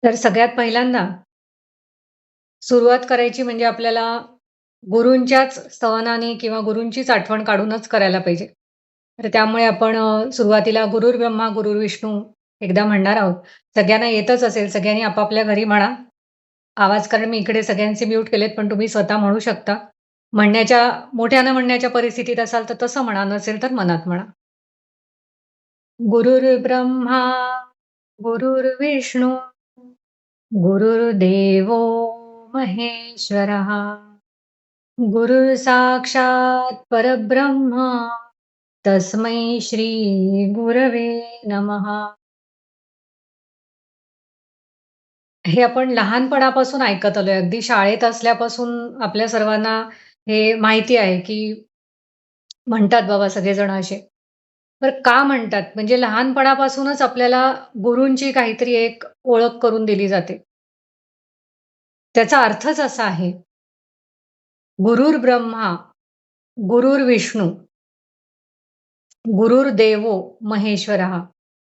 तर सगळ्यात पहिल्यांदा सुरुवात करायची म्हणजे आपल्याला गुरूंच्याच स्तवनाने किंवा गुरूंचीच आठवण काढूनच करायला पाहिजे. तर त्यामुळे आपण सुरुवातीला गुरुर्ब्रह्मा गुरुर्विष्णू एकदा म्हणणार आहोत. सगळ्यांना येतच असेल, सगळ्यांनी आपापल्या घरी म्हणा. आवाज कारण मी इकडे सगळ्यांचे म्यूट केलेत, पण तुम्ही स्वतः म्हणू शकता. म्हणण्याच्या मोठ्यानं म्हणण्याच्या परिस्थितीत असाल तर तसं म्हणा, नसेल तर मनात म्हणा. गुरुर्ब्रह्मा गुरुर्विष्णू गुरुर्देवो महेश्वरः गुरुः साक्षात् परब्रह्म तस्मै श्री गुरवे नमः. हे आपण लहानपणापासून ऐकत आलोय. अगदी शाळेत असल्यापासून आपल्या सर्वांना हे माहिती आहे, की म्हणतात बाबा सगळेजण असे. तर का म्हणतात? म्हणजे लहानपणापासूनच आपल्याला गुरूंची काहीतरी एक ओळख करून दिली जाते. त्याचा अर्थच असा आहे, गुरुर्ब्रह्मा, गुरुर्विष्णू, गुरुर्देवो महेश्वरः.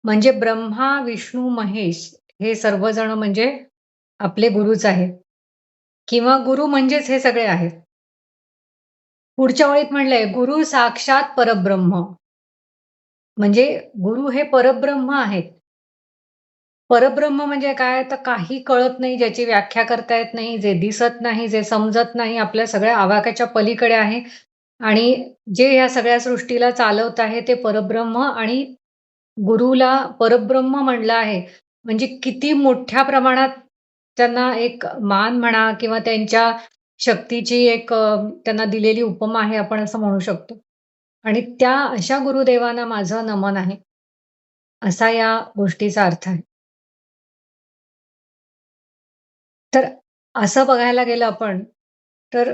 म्हणजे ब्रह्मा, विष्णू, महेश हे सर्वजण म्हणजे आपले गुरुच आहेत किंवा गुरु म्हणजेच हे सगळे आहेत. पुढच्या ओळीत म्हटलंय, गुरु साक्षात परब्रह्म. म्हणजे गुरु हे परब्रह्म आहेत. परब्रह्म म्हणजे काय? तर काही कळत नाही, ज्याची व्याख्या करता येत नाही, जे दिसत नाही, जे समजत नाही, आपल्या सगळ्या आवाक्याच्या पलीकडे आहे आणि जे या सगळ्या सृष्टीला चालवत आहे ते परब्रह्म आणि गुरुला परब्रह्म म्हणलं आहे. म्हणजे किती मोठ्या प्रमाणात त्यांना एक मान म्हणा किंवा त्यांच्या शक्तीची एक त्यांना दिलेली उपमा आहे आपण असं म्हणू शकतो. आणि त्या अशा गुरुदेवांना माझं नमन आहे. असा या गोष्टीचा अर्थ आहे. तर असं बघायला गेलं आपण, तर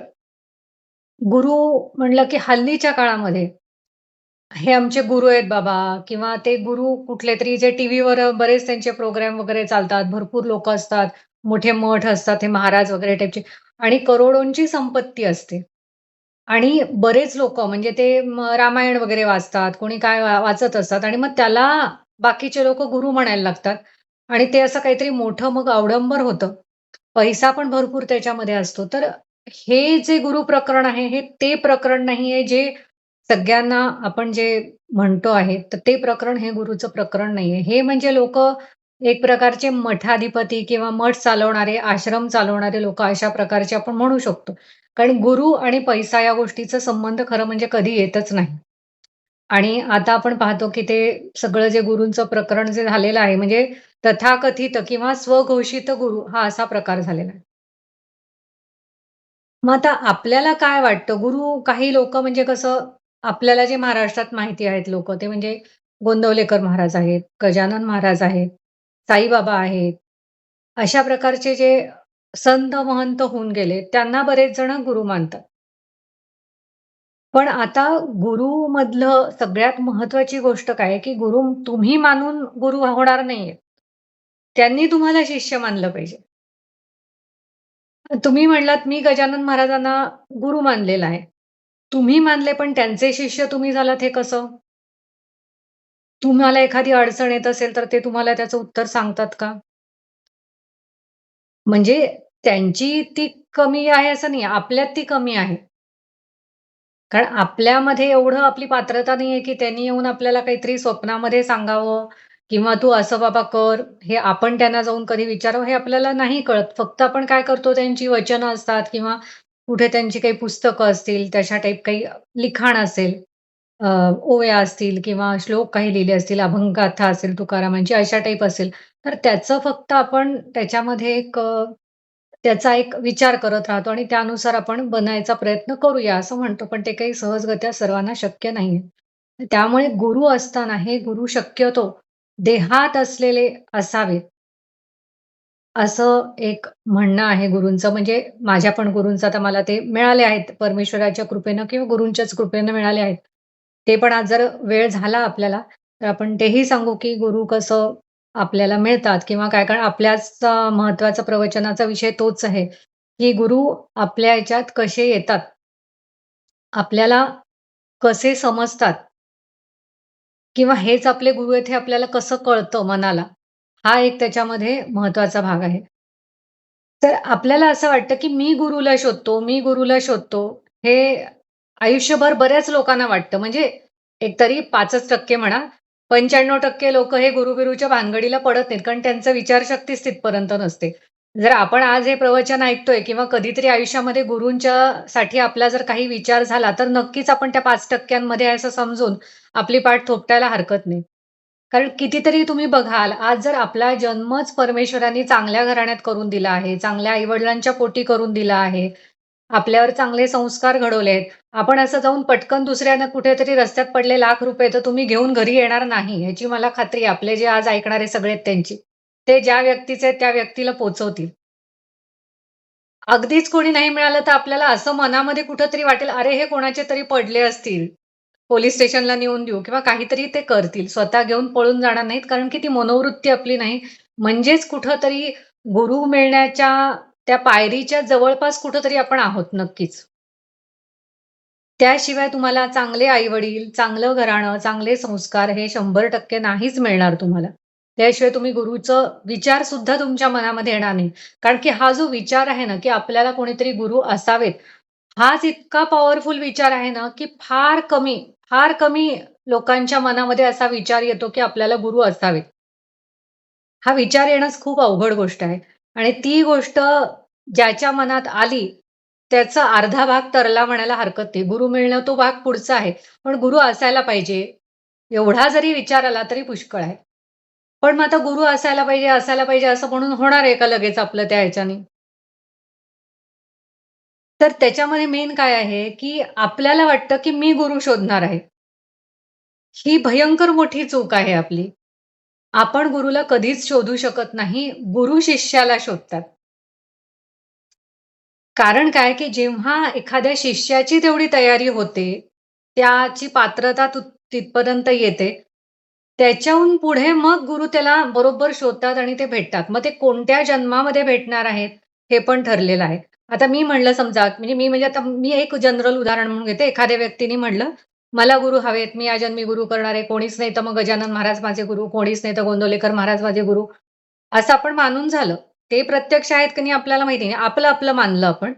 गुरु म्हणलं की हल्लीच्या काळामध्ये हे आमचे गुरु आहेत बाबा किंवा ते गुरु कुठलेतरी जे टीव्हीवर बरेच त्यांचे प्रोग्राम वगैरे चालतात. भरपूर लोकं असतात. मोठे मठ असतात, हे महाराज वगैरे टाईपचे आणि करोडोंची संपत्ती असते. आणि बरेच लोकं म्हणजे ते रामायण वगैरे वाचतात, कोणी काय वाचत असतात आणि मग त्याला बाकीचे लोकं गुरु म्हणायला लागतात आणि ते असं काहीतरी मोठं मग अवडंबर होतं. पैसा पण भरपूर त्याच्यामध्ये असतो. तर हे जे गुरु प्रकरण आहे, हे ते प्रकरण नाहीये जे सगळ्यांना आपण जे म्हणतो आहे, तर ते प्रकरण हे गुरुचं प्रकरण नाहीये. हे म्हणजे लोकं एक प्रकारचे मठाधिपती किंवा मठ चालवणारे, आश्रम चालवणारे लोकं अशा प्रकारचे आपण म्हणू शकतो. कारण गुरु आणि पैसा या गोष्टीचा संबंध खरं म्हणजे कधी येतच नाही. आणि आता आपण पाहतो, की ते सगळं जे गुरूंचं प्रकरण जे झालेलं आहे, म्हणजे तथाकथित किंवा स्वघोषित गुरु हा असा प्रकार झालेला आहे. मग आता आपल्याला काय वाटतं? गुरु काही लोकं म्हणजे कसं आपल्याला जे महाराष्ट्रात माहिती आहेत लोकं, ते म्हणजे गोंदवलेकर महाराज आहेत, गजानन महाराज आहेत, साईबाबा आहेत. अशा प्रकारचे जे संत महंत होऊन गेले, त्यांना बरेच जण गुरु मानतात. पण आता गुरुमधलं सगळ्यात महत्त्वाची गोष्ट काय आहे, की गुरु तुम्ही मानून गुरु होणार नाहीये. त्यांनी तुम्हाला शिष्य मानलं पाहिजे. तुम्ही म्हणलात, मी गजानन महाराजांना गुरु मानलेला आहे. तुम्ही मानले, पण त्यांचे शिष्य तुम्ही झालात हे कसं? तुम्हाला एखादी अडचण येत असेल, तर ते तुम्हाला त्याचं उत्तर सांगतात का? म्हणजे त्यांची ती कमी आहे असं नाही, आपल्यात ती कमी आहे. कारण आपल्यामध्ये एवढं आपली पात्रता नाहीये, की त्यांनी येऊन आपल्याला काहीतरी स्वप्नामध्ये सांगावं किंवा "तू असं बाबा कर." हे आपण त्यांना जाऊन कधी विचारावं हे आपल्याला नाही कळत. फक्त आपण काय करतो त्यांची वचनं असतात किंवा कुठे त्यांची काही पुस्तकं असतील, तशा टाईप काही लिखाण असेल, अ, ओव्या असतील किंवा श्लोक काही लिहिले असतील, अभंगगाथा असेल तुकारामांची अशा टाईप असेल, तर त्याचं फक्त आपण त्याच्यामध्ये एक त्याचा एक विचार करत राहतो आणि त्यानुसार आपण बनायचा प्रयत्न करूया असं म्हणतो. पण ते काही सहजगत्या सर्वांना शक्य नाहीये. त्यामुळे गुरु असताना हे गुरु शक्यतो देहात असलेले असावेत, असं एक म्हणणं आहे गुरूंचं. म्हणजे माझ्या पण गुरूंचं आता मला ते मिळाले आहेत परमेश्वराच्या कृपेनं किंवा गुरूंच्याच कृपेनं मिळाले आहेत. ते पण आज जर वेळ झाला आपल्याला, तर आपण तेही सांगू की गुरु कसं आपल्याला मिळतात किंवा काय कारण आपल्याच महत्त्वाचा प्रवचनाचा विषय तोच आहे, की गुरु आपल्या ह्याच्यात कसे येतात, आपल्याला कसे समजतात किंवा हेच आपले गुरु आहेत हे आपल्याला कसं कळतं मनाला. हा एक त्याच्यामध्ये महत्त्वाचा भाग आहे. तर आपल्याला असं वाटतं, की मी गुरुला शोधतो, मी गुरुला शोधतो. हे आयुष्यभर बऱ्याच लोकांना वाटतं. म्हणजे एकतरी 5% म्हणा, 95% लोकं हे गुरु-बिरूच्या भानगडीला पडत नाहीत. कारण त्यांचं विचारशक्तीच तिथपर्यंत नसते. जर आपण आज हे प्रवचन ऐकतोय किंवा कधीतरी आयुष्यामध्ये गुरूंच्या साठी आपला जर काही विचार झाला, तर नक्कीच आपण त्या 5% आहे असं समजून आपली पाठ थोपटायला हरकत नाही. कारण कितीतरी तुम्ही बघाल, आज जर आपला जन्मच परमेश्वराने चांगल्या घराण्यात करून दिला आहे, चांगल्या आई-वडिलांच्या पोटी करून दिला आहे, आपल्यावर चांगले संस्कार घडवले आहेत. आपण असं जाऊन पटकन दुसऱ्यानं कुठेतरी रस्त्यात पडले ₹1,00,000 तर तुम्ही घेऊन घरी येणार नाही, ह्याची मला खात्री आहे. आपले जे आज ऐकणारे सगळे आहेत त्यांची. ते ज्या व्यक्तीचे आहेत त्या व्यक्तीला पोहचवतील. अगदीच कोणी नाही मिळालं तर आपल्याला असं मनामध्ये कुठेतरी वाटेल, "अरे, हे कोणाचे तरी पडले असतील. पोलिस स्टेशनला नेऊन देऊ" किंवा काहीतरी ते करतील. स्वतः घेऊन पळून जाणार नाहीत, कारण की ती मनोवृत्ती आपली नाही. म्हणजेच कुठेतरी गुरु मिळण्याच्या त्या पायरीच्या जवळपास कुठेतरी आपण आहोत नक्कीच. त्याशिवाय तुम्हाला चांगले आई-वडील, चांगलं घराणं, चांगले संस्कार हे 100% नाहीच मिळणार तुम्हाला. त्याशिवाय तुम्ही गुरूचं विचार सुद्धा तुमच्या मनामध्ये येणार नाही. कारण की हा जो विचार आहे ना, की आपल्याला कोणीतरी गुरु असावेत, हाच इतका पॉवरफुल विचार आहे ना, की फार कमी लोकांच्या मनामध्ये असा विचार येतो, की आपल्याला गुरु असावेत. हा विचार येणंच खूप अवघड गोष्ट आहे आणि ती गोष्ट ज्याच्या मनात आली, त्याचा अर्धा भाग तरला म्हणायला हरकत नाही. गुरु मिळणं तो भाग पुढचा आहे. पण गुरु असायला पाहिजे, एवढा जरी विचार आला तरी पुष्कळ आहे. पण मग आता गुरु असायला पाहिजे असं म्हणून होणार आहे का लगेच आपलं त्या ह्याच्याने? तर त्याच्यामध्ये मेन काय आहे, की आपल्याला वाटतं, की मी गुरु शोधणार आहे. ही भयंकर मोठी चूक आहे आपली. आपण गुरुला कधीच शोधू शकत नाही. गुरु शिष्याला शोधतात. कारण काय, की जेव्हा एखाद्या शिष्याची तेवढी तयारी होते, त्याची पात्रता तिथपर्यंत येते, त्याच्याहून पुढे मग गुरु त्याला बरोबर शोधतात आणि ते भेटतात. मग ते कोणत्या जन्मामध्ये भेटणार आहेत, हे पण ठरलेलं आहे. आता मी म्हणलं समजा, म्हणजे आता मी एक जनरल उदाहरण म्हणून घेते. एखाद्या व्यक्तीने म्हणलं, "मला गुरु हवेत, मी या जन्मी गुरु करणार आहे. कोणीच नाही तर मग गजानन महाराज माझे गुरु, कोणीच नाही तर गोंदवलेकर महाराज माझे गुरु." असं आपण मानून झालं. ते प्रत्यक्ष आहेत की नाही आपल्याला माहिती नाही. आपलं मानलं आपण.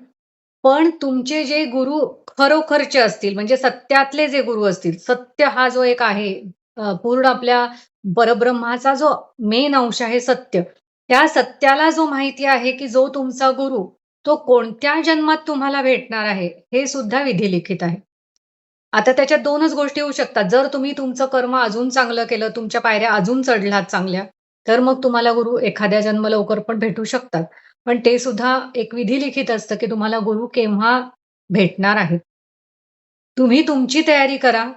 पण तुमचे जे गुरु खरोखरचे असतील, म्हणजे सत्यातले जे गुरु असतील, सत्य हा जो एक आहे, पूर्ण आपल्या परब्रह्माचा जो मेन अंश आहे सत्य. त्या सत्याला जो माहिती आहे, की जो तुमचा गुरु, तो कोणत्या जन्मात तुम्हाला भेटणार आहे, हे सुद्धा विधिलिखित आहे. आता त्याच्यात 2च गोष्टी होऊ शकतात. जर तुम्ही तुमचं कर्म अजून चांगलं केलं, तुमच्या पायऱ्या अजून चढलात चांगल्या, तर मग तुम्हाला गुरु एखाद्या जन्म लवकर पण भेटू शकतात. पण ते सुद्धा एक विधिलिखित असतं, की तुम्हाला गुरु केव्हा भेटणार आहेत. तुम्ही तुमची तयारी करा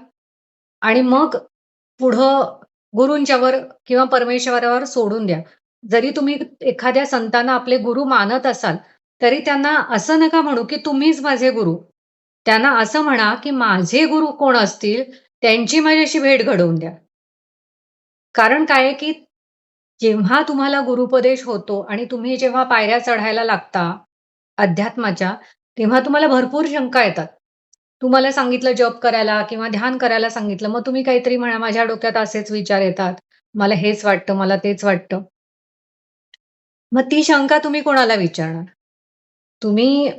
आणि मग पुढं गुरूंच्यावर किंवा परमेश्वरावर सोडून द्या. जरी तुम्ही एखाद्या संतांना आपले गुरु मानत असाल, तरी त्यांना असं नका म्हणू, की तुम्हीच माझे गुरु. त्यांना असं म्हणा, की माझे गुरु कोण असतील, त्यांची माझ्याशी भेट घडवून द्या. कारण काय आहे, की जेव्हा तुम्हाला गुरुपदेश होतो आणि तुम्ही जेव्हा पायऱ्या चढायला लागता अध्यात्माच्या, तेव्हा तुम्हाला भरपूर शंका येतात. तुम्हाला सांगितलं जप करायला किंवा ध्यान करायला सांगितलं, मग तुम्ही काहीतरी म्हणा, "माझ्या डोक्यात असेच विचार येतात. मला हेच वाटतं, मला तेच वाटतं." मग ती शंका तुम्ही कोणाला विचारणार? तुम्ही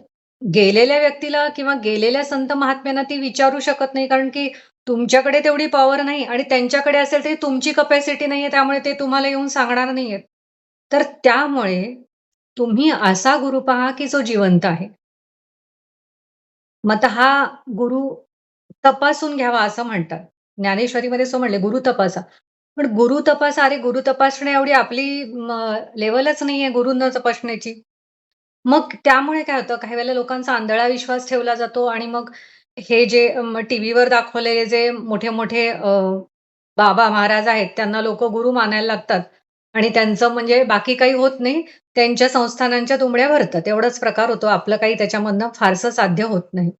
गेलेल्या व्यक्तीला किंवा गेलेल्या संत महात्म्यांना ती विचारू शकत नाही, कारण की तुमच्याकडे तेवढी पॉवर नाही आणि त्यांच्याकडे असेल तरी तुमची कपॅसिटी नाहीये, त्यामुळे ते तुम्हाला येऊन सांगणार नाहीयेत. तर त्यामुळे तुम्ही असा गुरु पहा, की जो जिवंत आहे. मग आता हा गुरु तपासून घ्यावा असं म्हणतात. ज्ञानेश्वरीमध्ये असं म्हणले, "गुरु तपासा." पण गुरु तपासा, अरे गुरु तपासण्या एवढी आपली लेव्हलच नाहीये गुरूंना तपासण्याची. मग त्यामुळे काय होतं, काही वेळेला लोकांचा आंधळा विश्वास ठेवला जातो आणि मग हे जे टीव्हीवर दाखवलेले जे मोठे-मोठे बाबा महाराज आहेत, त्यांना लोकं गुरु मानायला लागतात आणि त्यांचं म्हणजे बाकी काही होत नाही. त्यांच्या संस्थानांच्या तुंबड्या भरतात. एवढाच प्रकार होतो. आपलं काही त्याच्यामधनं फारसं साध्य होत नाही.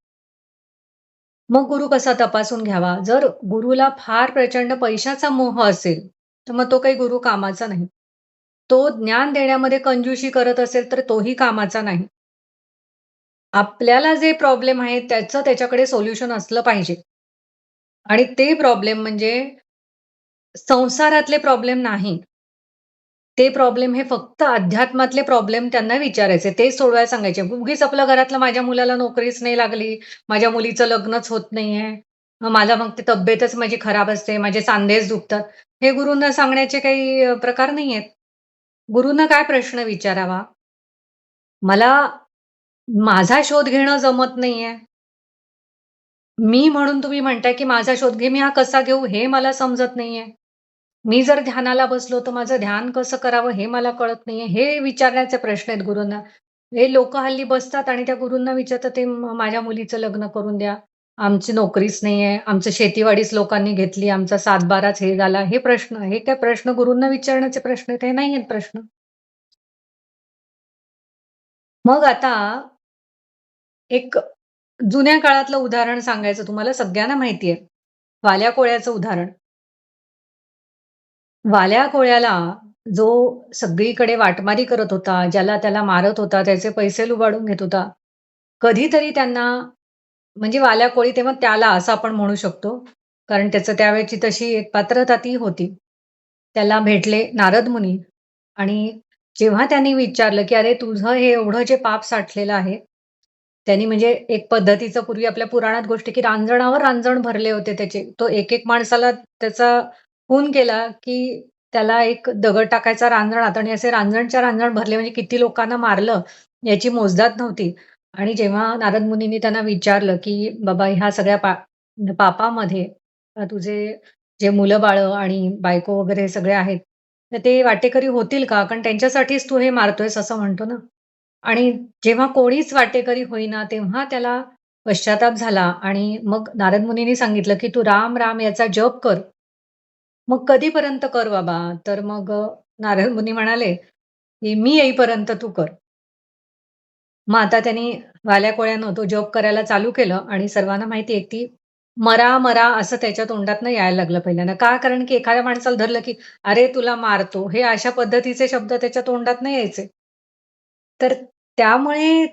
मग गुरु कसा तपासून घ्यावा? जर गुरुला फार प्रचंड पैशाचा मोह असेल, तर मग तो काही गुरु कामाचा नाही. तो ज्ञान देण्यामध्ये कंजूसी करत असेल, तर तोही कामाचा नाही. आपल्याला जे प्रॉब्लेम आहेत, त्याचं त्याच्याकडे सोल्युशन असलं पाहिजे आणि ते प्रॉब्लेम म्हणजे संसारातले प्रॉब्लेम नाही. ते प्रॉब्लेम हे फक्त अध्यात्मातले प्रॉब्लेम त्यांना विचारायचे. ते सोडवायला सांगायचे. उगीच आपलं घरातलं माझ्या मुलाला नोकरीच नाही लागली, माझ्या मुलीचं लग्नच होत नाहीये. मग ती तब्येतच माझी खराब असते, माझे सांधेच दुखतात. हे गुरूंना सांगण्याचे काही प्रकार नाहीयेत. गुरूंना काय प्रश्न विचारावा? मला माझा शोध घेणं जमत नाहीये. मी म्हणून तुम्ही म्हणताय, की माझा शोध घे. मी हा कसा घेऊ हे मला समजत नाहीये. मी जर ध्यानाला बसलो, तर माझं ध्यान कसं करावं हे मला कळत नाहीये. हे विचारण्याचे प्रश्न आहेत गुरूंना. हे लोकं हल्ली बसतात आणि त्या गुरूंना विचारतात, "ते माझ्या मुलीचं लग्न करून द्या. आमची नोकरीच नाहीये. आमचं शेतीवाडीच लोकांनी घेतली. आमचा सातबाराच हे झाला." हे प्रश्न. हे काय प्रश्न गुरूंना विचारण्याचे प्रश्न आहेत? हे नाहीयेत प्रश्न. मग आता एक जुन्या काळातलं उदाहरण सांगायचं तुम्हाला सगळ्यांना माहिती आहे. वाल्या कोळ्याचं उदाहरण. वाल्या कोळ्याला जो सगळीकडे वाटमारी करत होता, ज्याला त्याला मारत होता, त्याचे पैसे लुबाडून घेत होता. कधीतरी त्यांना म्हणजे वाल्या कोळी तेव्हा त्याला असं आपण म्हणू शकतो. कारण त्याचं त्यावेळची तशी एक पात्रता ती होती. त्याला भेटले नारद मुनी आणि जेव्हा त्यांनी विचारलं, की "अरे तुझं हे एवढं जे पाप साठलेलं आहे." त्यांनी म्हणजे एक पद्धतीचं पूर्वी आपल्या पुराणात गोष्ट की रांजणावर रांजण भरले होते त्याचे. तो एक माणसाला त्याचा खून केला, की त्याला एक दगड टाकायचा रांजणात आणि असे रांजणच्या रांजण भरले म्हणजे किती लोकांना मारलं याची मोजदाद नव्हती. आणि जेव्हा नारद मुनींनी त्यांना विचारलं, की "बाबा ह्या सगळ्या पापामध्ये तुझे जे मुलं-बाळं आणि बायको वगैरे हे सगळे आहेत, तर ते वाटेकरी होतील का? कारण त्यांच्यासाठीच तू हे मारतोयस असं म्हणतो ना." आणि जेव्हा कोणीच वाटेकरी होईना, तेव्हा त्याला पश्चाताप झाला आणि मग नारद मुनींनी सांगितलं, की "तू राम, राम याचा जप कर." मग कधीपर्यंत कर बाबा? तर मग नारद मुनी म्हणाले, की "मी येईपर्यंत तू कर." मग आता त्यांनी वाल्या-कोळ्यानं तो जप करायला चालू केलं आणि सर्वांना माहिती आहे, की "मरा, मरा" असं त्याच्या तोंडातनं यायला लागलं पहिल्यांदा. का? कारण की एखाद्या माणसाला धरलं, की "अरे, तुला मारतो." हे अशा पद्धतीचे शब्द त्याच्या तोंडातनं यायचे. तर त्यामुळे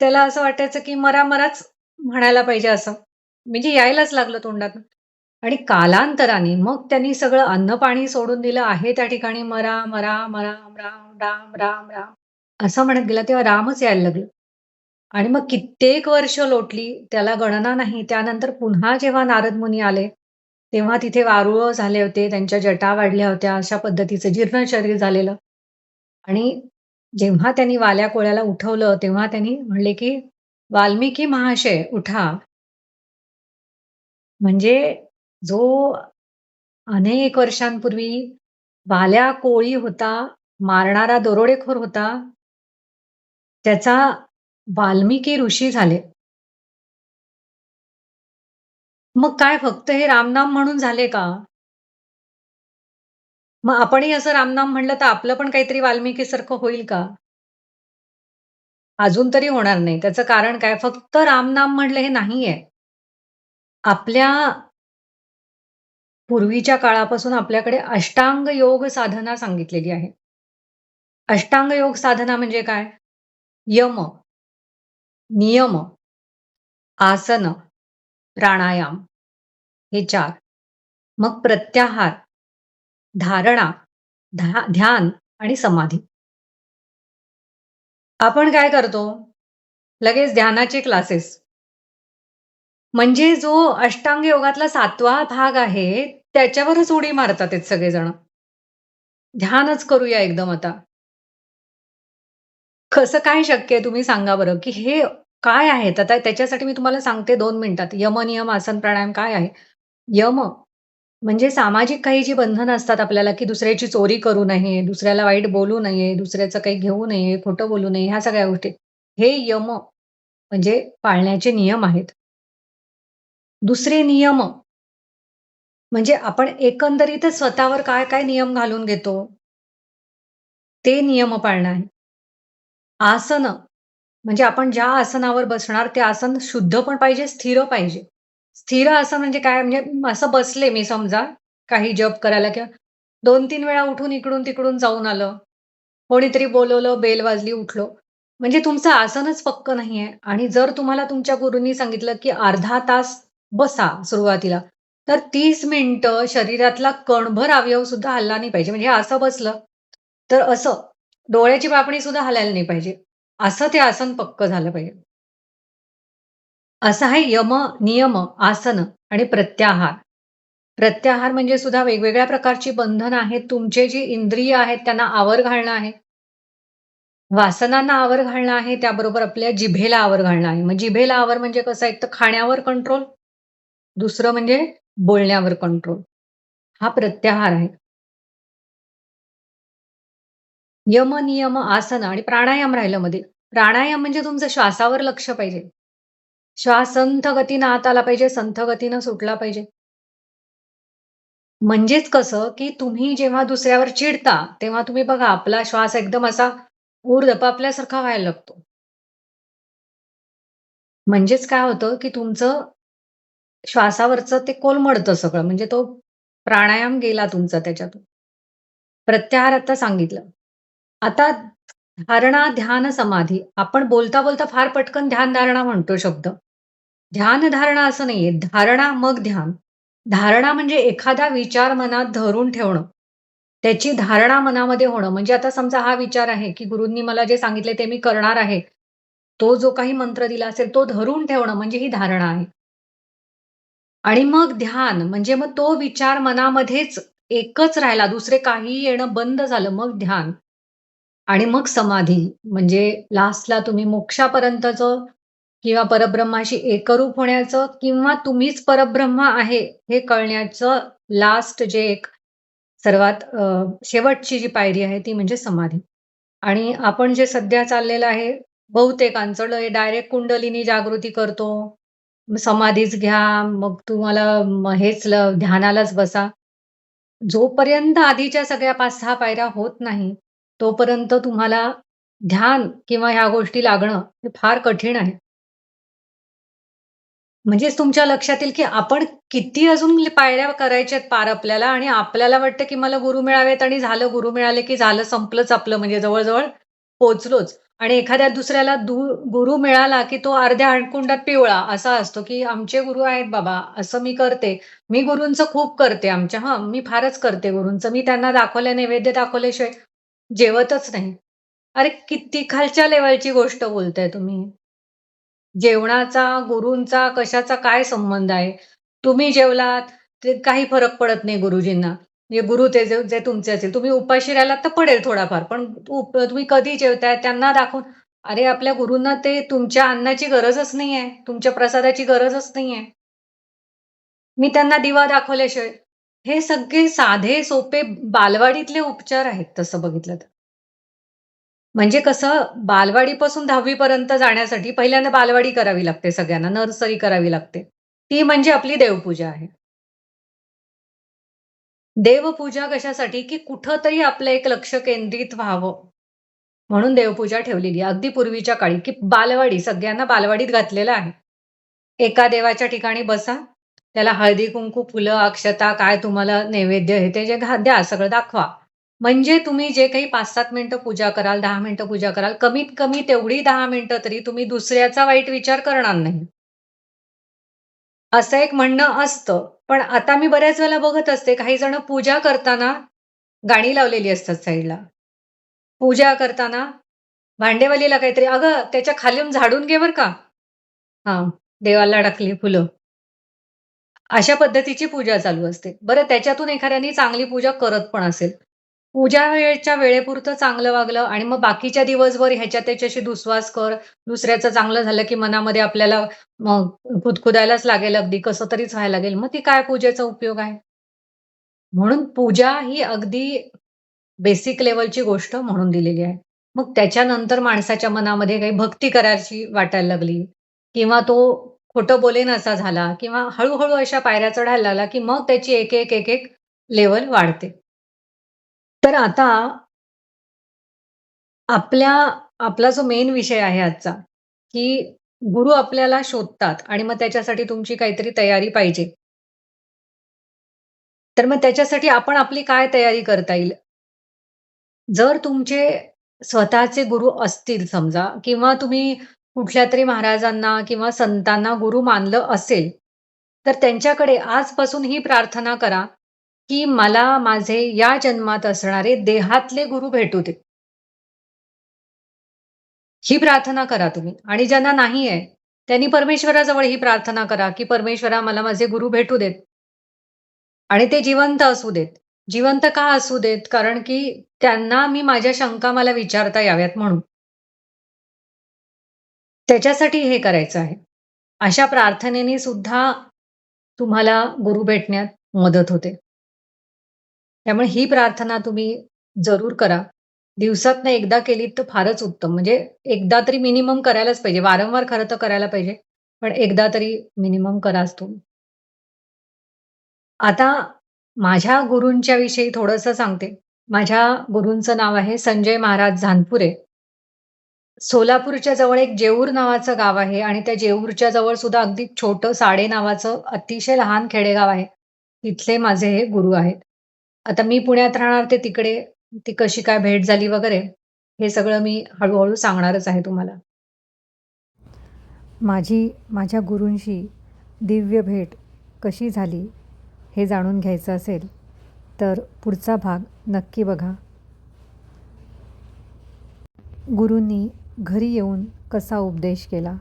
त्याला असं वाटायचं, की "मरा, मराच" म्हणायला पाहिजे असं. म्हणजे यायलाच लागलं तोंडातनं. आणि कालांतराने मग त्यांनी सगळं अन्न-पाणी सोडून दिलं. आहे त्या ठिकाणी "मरा, मरा, मरा, राम, राम, राम, राम" असं म्हणत गेला तेव्हा रामच यायला लागले. आणि मग कित्येक वर्ष लोटली, त्याला गणना नाही. त्यानंतर पुन्हा जेव्हा नारद मुनी आले, तेव्हा तिथे वारुळ झाले होते, त्यांच्या जटा वाढल्या होत्या, अशा पद्धतीचं जीर्ण शरीर झालेलं. आणि जेव्हा त्यांनी वाल्या-कोळ्याला उठवलं, तेव्हा त्यांनी म्हणले, की "वाल्मिकी महाशय उठा." म्हणजे जो अनेक वर्षांपूर्वी वाल्या कोळी होता, मारणारा दरोडेखोर होता, त्याचा वाल्मिकी ऋषी झाले. मग काय फक्त हे रामनाम म्हणून झाले का? मग आपणही असं रामनाम म्हणलं तर आपलं पण काहीतरी वाल्मिकीसारखं होईल का? अजून तरी होणार नाही. त्याचं कारण काय? फक्त रामनाम म्हणलं हे नाहीये. आपल्या पूर्वीच्या काळापासून आपल्याकडे अष्टांग योग साधना सांगितलेली आहे. अष्टांग योग साधना म्हणजे काय? यम, नियम, आसन, प्राणायाम हे 4. मग प्रत्याहार, धारणा, ध्यान आणि समाधी. आपण काय करतो? लगेच ध्यानाचे क्लासेस. म्हणजे जो अष्टांग योगातला 7वा भाग आहे, त्याच्यावरच उडी मारतात आहेत सगळेजण. ध्यानच करूया एकदम आता. कसं काय शक्य आहे तुम्ही सांगा बरं, की हे काय आहेत? आता त्याच्यासाठी मी तुम्हाला सांगते 2 मिनिटात. यम, नियम, आसन, प्राणायाम काय आहे? यम म्हणजे सामाजिक काही जी बंधनं असतात आपल्याला, की दुसऱ्याची चोरी करू नये, दुसऱ्याला वाईट बोलू नये, दुसऱ्याचं काही घेऊ नये, खोटं बोलू नये, ह्या सगळ्या गोष्टी. हे यम म्हणजे पाळण्याचे नियम आहेत. दुसरे नियम म्हणजे आपण एकंदरीतच स्वतःवर काय-काय नियम घालून घेतो, ते नियम पाळणं आहे. आसनं म्हणजे आपण ज्या आसनावर बसणार ते आसन शुद्ध पण पाहिजे, स्थिर पाहिजे. स्थिर आसन म्हणजे काय? म्हणजे असं बसले मी समजा काही जप करायला किंवा 2-3 वेळा उठून इकडून-तिकडून जाऊन आलं. कोणीतरी बोलवलं, बेल वाजली, उठलो. म्हणजे तुमचं आसनच पक्क नाहीये आणि जर तुम्हाला तुमच्या गुरूंनी सांगितलं, की अर्धा तास बसा सुरुवातीला, तर 30 मिनिटं शरीरातला कणभर अवयव सुद्धा हलला नाही पाहिजे. म्हणजे असं बसलं तर असं डोळ्याची पापणी सुद्धा हलायला नाही पाहिजे. असं ते आसन पक्कं झालं पाहिजे. असं आहे नियम, आसन आणि प्रत्याहार. प्रत्याहार म्हणजे सुद्धा वेगवेगळ्या प्रकारची बंधनं आहेत. तुमचे जी इंद्रिय आहेत त्यांना आवर घालणं आहे. वासनांना आवर घालणं आहे, त्याबरोबर आपल्या जिभेला आवर घालणं आहे. मग जिभेला आवर म्हणजे कसं, एक तर खाण्यावर कंट्रोल, दुसरं म्हणजे बोलण्यावर कंट्रोल. हा प्रत्याहार आहे. नियम, आसन आणि प्राणायाम राहिलं मध्ये. प्राणायाम म्हणजे तुमचं श्वासावर लक्ष पाहिजे. श्वास संथ गतीनं आत आला पाहिजे, संथ गतीनं सुटला पाहिजे. म्हणजेच कसं, की तुम्ही जेव्हा दुसऱ्यावर चिडता, तेव्हा तुम्ही बघा आपला श्वास एकदम असा ऊर दपापल्यासारखा व्हायला लागतो. म्हणजेच काय होतं, की तुमचं श्वासावरचं ते कोलमडतं सगळं. म्हणजे तो प्राणायाम गेला तुमचा त्याच्यातून. प्रत्याहार आता सांगितलं. आता धारणा, ध्यान, समाधी. आपण बोलता-बोलता फार पटकन ध्यान-धारणा म्हणतो शब्द. ध्यान-धारणा असं नाहीये. धारणा मग ध्यान. धारणा म्हणजे एखादा विचार मनात धरून ठेवणं. त्याची धारणा मनामध्ये होणं. म्हणजे आता समजा हा विचार आहे, की गुरूंनी मला जे सांगितले ते मी करणार आहे. तो जो काही मंत्र दिला असेल तो धरून ठेवणं म्हणजे ही धारणा आहे. आणि मग ध्यान म्हणजे मग तो विचार मनामध्येच एकच राहिला, दुसरे काहीही येणं बंद झालं, मग ध्यान. आणि मग समाधी म्हणजे लास्टला तुम्ही मोक्षापर्यंतचं किंवा परब्रह्माशी एकरूप होण्याचं किंवा तुम्हीच परब्रह्म आहे हे कळण्याचं लास्ट जे एक सर्वात शेवटची जी पायरी आहे ती म्हणजे समाधी. आणि आपण जे सध्या चाललेलं आहे, बहुतेकांचं डायरेक्ट कुंडलिनी जागृती करतो. मग समाधीच घ्या, मग तुम्हाला ध्यानालाच बसा. जोपर्यंत आधीच्या सगळ्या 5-6 पायऱ्या होत नाही, तोपर्यंत तुम्हाला ध्यान किंवा ह्या गोष्टी लागणं हे फार कठीण आहे. म्हणजेच तुमच्या लक्षात येईल, की आपण किती अजून पायऱ्या करायच्यात पार आपल्याला आणि आपल्याला वाटतं, की मला गुरु मिळावेत आणि झालं गुरु मिळाले, की झालं संपलंच आपलं म्हणजे जवळ-जवळ पोहोचलोच. आणि एखाद्या दुसऱ्याला गुरु मिळाला, की तो अर्ध्या हळकुंडात पिवळा असा असतो, की आमचे गुरु आहेत बाबा, असं मी करते. मी गुरूंचं खूप करते आमच्या मी फारच करते गुरूंचं. मी त्यांना नैवेद्य दाखवल्याशिवाय जेवतच नाही. अरे किती खालच्या लेव्हलची गोष्ट बोलताय तुम्ही. जेवणाचा, गुरूंचा, कशाचा काय संबंध आहे? तुम्ही जेवलात, ते काही फरक पडत नाही गुरुजींना. म्हणजे गुरु ते जे जे तुमचे असेल. तुम्ही उपाशी राहिलात तर पडेल थोडाफार. पण तुम्ही कधी जेवताय त्यांना दाखवून अरे आपल्या गुरूंना ते तुमच्या अन्नाची गरजच नाहीये. तुमच्या प्रसादाची गरजच नाहीये. मी त्यांना दिवा दाखवल्याशिवाय हे सगळे साधे, सोपे बालवाडीतले उपचार आहेत तसं बघितलं तर. म्हणजे कसं बालवाडीपासून 10वी पर्यंत जाण्यासाठी पहिल्यांदा बालवाडी करावी लागते सगळ्यांना, नर्सरी करावी लागते. ती म्हणजे आपली देवपूजा आहे. देवपूजा कशासाठी, की कुठेतरी आपलं एक लक्ष केंद्रित व्हावं, म्हणून देवपूजा ठेवलेली आहे. अगदी पूर्वीच्या काळी, की बालवाडी सगळ्यांना बालवाडीत घातलेलं आहे. एका देवाच्या ठिकाणी बसा, त्याला हळदी-कुंकू, फुलं, अक्षता काय तुम्हाला नैवेद्य आहे ते जे द्या सगळं दाखवा. म्हणजे तुम्ही जे काही 5-7 मिनिटं पूजा कराल, 10 मिनिटं पूजा कराल, कमीत कमी तेवढी 10 मिनिटं तरी तुम्ही दुसऱ्याचा वाईट विचार करणार नाही. असं एक म्हणणं असतं. पण आता मी बऱ्याच वेळेला बघत असते, काही जण पूजा करताना गाणी लावलेली असतात साईडला. पूजा करताना भांडेवालीला काहीतरी, "अगं त्याच्या खालून झाडून घे बरं का." हां, देवाला टाकली फुलं. अशा पद्धतीची पूजा चालू असते. बरं त्याच्यातून एखाद्याने चांगली पूजा करत पण असेल. पूजा वेळेच्या वेळेपुरतं चांगलं वागलं आणि मग बाकीच्या दिवसभर ह्याच्या त्याच्याशी दुस्वास कर. दुसऱ्याचं चांगलं झालं, की मनामध्ये आपल्याला मग खुदखुदायलाच लागेल अगदी कसं तरीच व्हायला लागेल. मग ती काय पूजेचा उपयोग आहे? म्हणून पूजा ही अगदी बेसिक लेव्हलची गोष्ट म्हणून दिलेली आहे. मग त्याच्यानंतर माणसाच्या मनामध्ये काही भक्ती करायची वाटायला लागली किंवा तो खोटं बोलेन असा झाला किंवा हळू-हळू अशा पायऱ्या चढायला लागला, की मग त्याची एक लेव्हल वाढते. तर आता आपल्या आपला जो मेन विषय आहे आजचा, की गुरु आपल्याला शोधतात आणि मग त्याच्यासाठी तुमची काहीतरी तयारी पाहिजे. तर मग त्याच्यासाठी आपण आपली काय तयारी करता येईल? जर तुमचे स्वतःचे गुरु असतील समजा किंवा तुम्ही कुठल्यातरी महाराजांना किंवा संतांना गुरु मानलं असेल, तर त्यांच्याकडे आजपासून ही प्रार्थना करा, की मला माझे या जन्मात असणारे देहातले गुरु भेटू दे. ही प्रार्थना करा तुम्ही आणि ज्यांना नाही आहे, त्यांनी परमेश्वराजवळ ही प्रार्थना करा, की परमेश्वरा मला माझे गुरु भेटू देत आणि ते जिवंत असू देत. जिवंत का असू देत? कारण की त्यांना मी माझ्या शंका मला विचारता याव्यात म्हणून. त्याच्यासाठी हे करायचं आहे. अशा प्रार्थनेने सुद्धा तुम्हाला गुरु भेटण्यात मदत होते. त्यामुळे ही प्रार्थना तुम्ही जरूर करा. दिवसातनं एकदा केलीत तर फारच उत्तम. म्हणजे एकदा तरी मिनिमम करायलाच पाहिजे. वारंवार खरं तर करायला पाहिजे. पण एकदा तरी मिनिमम कराच तुम्ही. आता माझ्या गुरूंच्या विषयी थोडंसं सांगते. माझ्या गुरूंचं नाव आहे संजय महाराज झानपुरे. सोलापूरच्या जवळ एक जेऊर नावाचं गाव आहे आणि त्या जेऊरच्या जवळ सुद्धा अगदी छोटं साडे नावाचं अतिशय लहान खेडेगाव आहे. तिथले माझे हे गुरु आहेत. आता मी पुण्यात राहणार ते तिकडे ती कशी काय भेट झाली वगैरे, हे सगळं मी हळू सांगणारच आहे तुम्हाला. माझ्या गुरूंशी दिव्य भेट कशी झाली हे जाणून घ्यायचं असेल, तर पुढचा भाग नक्की बघा. गुरूंनी घरी येऊन कसा उपदेश केला